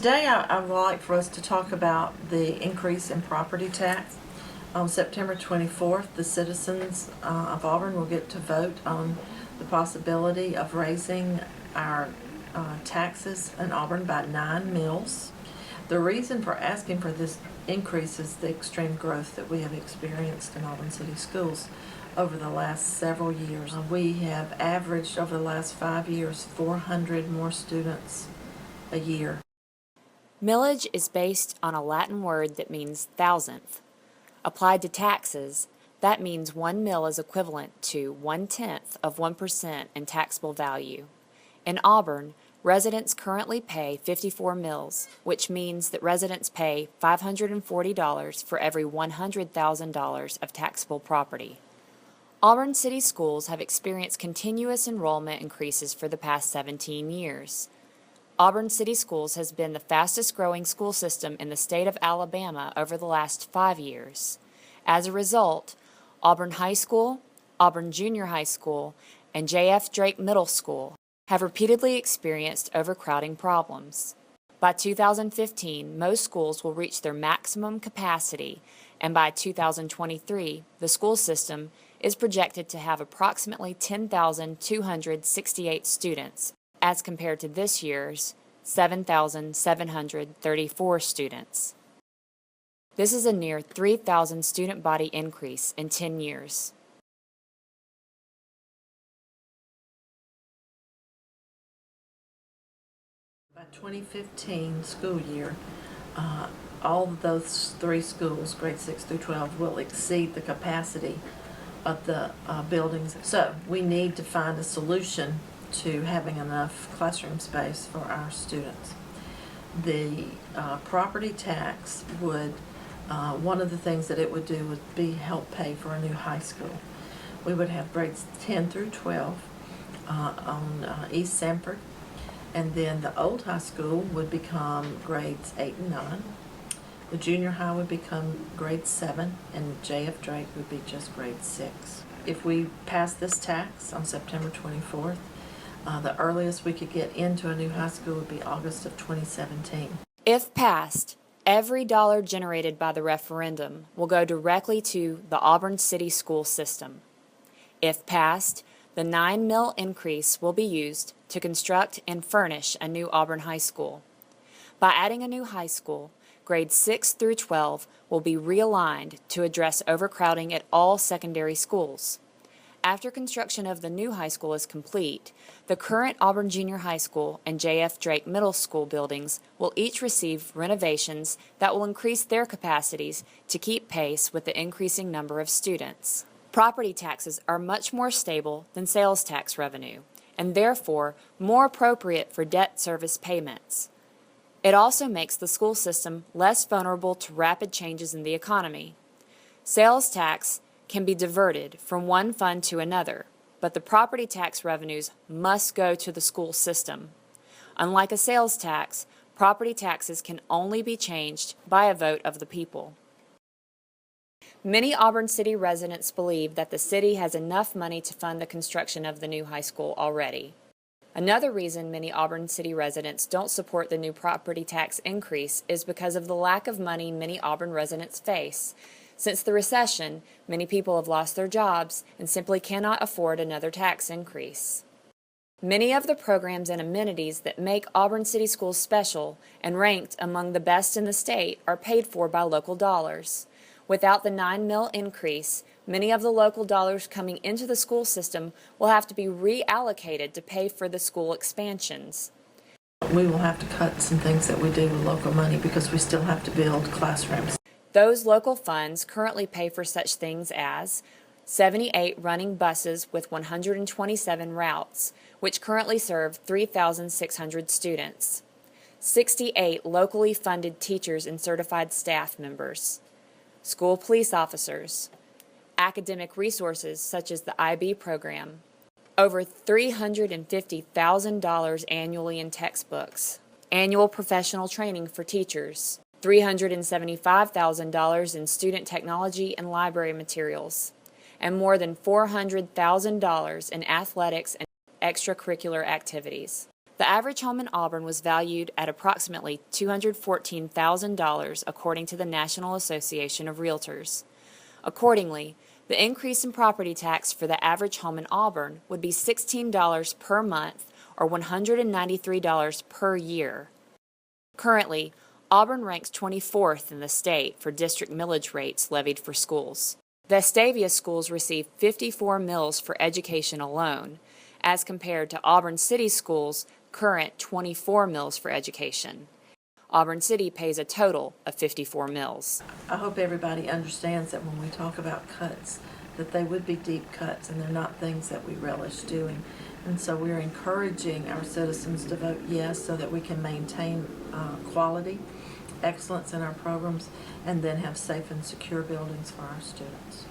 Today I would like for us to talk about the increase in property tax. On September 24th, the citizens of Auburn will get to vote on the possibility of raising our taxes in Auburn by 9 mills. The reason for asking for this increase is the extreme growth that we have experienced in Auburn City Schools over the last several years. We have averaged over the last 5 years 400 more students a year. Millage is based on a Latin word that means thousandth. Applied to taxes, that means 1 mill is equivalent to 1/10 of 1% in taxable value. In Auburn, residents currently pay 54 mills, which means that residents pay $540 for every $100,000 of taxable property. Auburn City Schools have experienced continuous enrollment increases for the past 17 years. Auburn City Schools has been the fastest growing school system in the state of Alabama over the last 5 years. As a result, Auburn High School, Auburn Junior High School, and J.F. Drake Middle School have repeatedly experienced overcrowding problems. By 2015, most schools will reach their maximum capacity, and by 2023, the school system is projected to have approximately 10,268 students, as compared to this year's 7,734 students. This is a near 3,000 student body increase in 10 years. By 2015 school year, all of those 3 schools, grades 6 through 12, will exceed the capacity of the buildings. So we need to find a solution to having enough classroom space for our students. The property tax would, one of the things that it would do would be help pay for a new high school. We would have grades 10 through 12 on East Sanford, and then the old high school would become grades 8 and 9. The junior high would become grade 7, and J.F. Drake would be just grade 6. If we pass this tax on September 24th, the earliest we could get into a new high school would be August of 2017. If passed, every dollar generated by the referendum will go directly to the Auburn City School System. If passed, the 9 mill increase will be used to construct and furnish a new Auburn High School. By adding a new high school, grades 6 through 12 will be realigned to address overcrowding at all secondary schools. After construction of the new high school is complete, the current Auburn Junior High School and J.F. Drake Middle School buildings will each receive renovations that will increase their capacities to keep pace with the increasing number of students. Property taxes are much more stable than sales tax revenue, and therefore more appropriate for debt service payments. It also makes the school system less vulnerable to rapid changes in the economy. Sales tax can be diverted from one fund to another, but the property tax revenues must go to the school system. Unlike a sales tax, property taxes can only be changed by a vote of the people. Many Auburn City residents believe that the city has enough money to fund the construction of the new high school already. Another reason many Auburn City residents don't support the new property tax increase is because of the lack of money many Auburn residents face. Since the recession, many people have lost their jobs and simply cannot afford another tax increase. Many of the programs and amenities that make Auburn City Schools special and ranked among the best in the state are paid for by local dollars. Without the 9 mill increase, many of the local dollars coming into the school system will have to be reallocated to pay for the school expansions. We will have to cut some things that we do with local money because we still have to build classrooms. Those local funds currently pay for such things as 78 running buses with 127 routes, which currently serve 3,600 students, 68 locally funded teachers and certified staff members, school police officers, academic resources such as the IB program, over $350,000 annually in textbooks, annual professional training for teachers, $375,000 in student technology and library materials, and more than $400,000 in athletics and extracurricular activities. The average home in Auburn was valued at approximately $214,000 according to the National Association of Realtors. Accordingly, the increase in property tax for the average home in Auburn would be $16 per month or $193 per year. Currently, Auburn ranks 24th in the state for district millage rates levied for schools. Vestavia schools receive 54 mills for education alone, as compared to Auburn City Schools' current 24 mills for education. Auburn City pays a total of 54 mills. I hope everybody understands that when we talk about cuts, that they would be deep cuts and they're not things that we relish doing. And so we're encouraging our citizens to vote yes so that we can maintain quality, excellence in our programs, and then have safe and secure buildings for our students.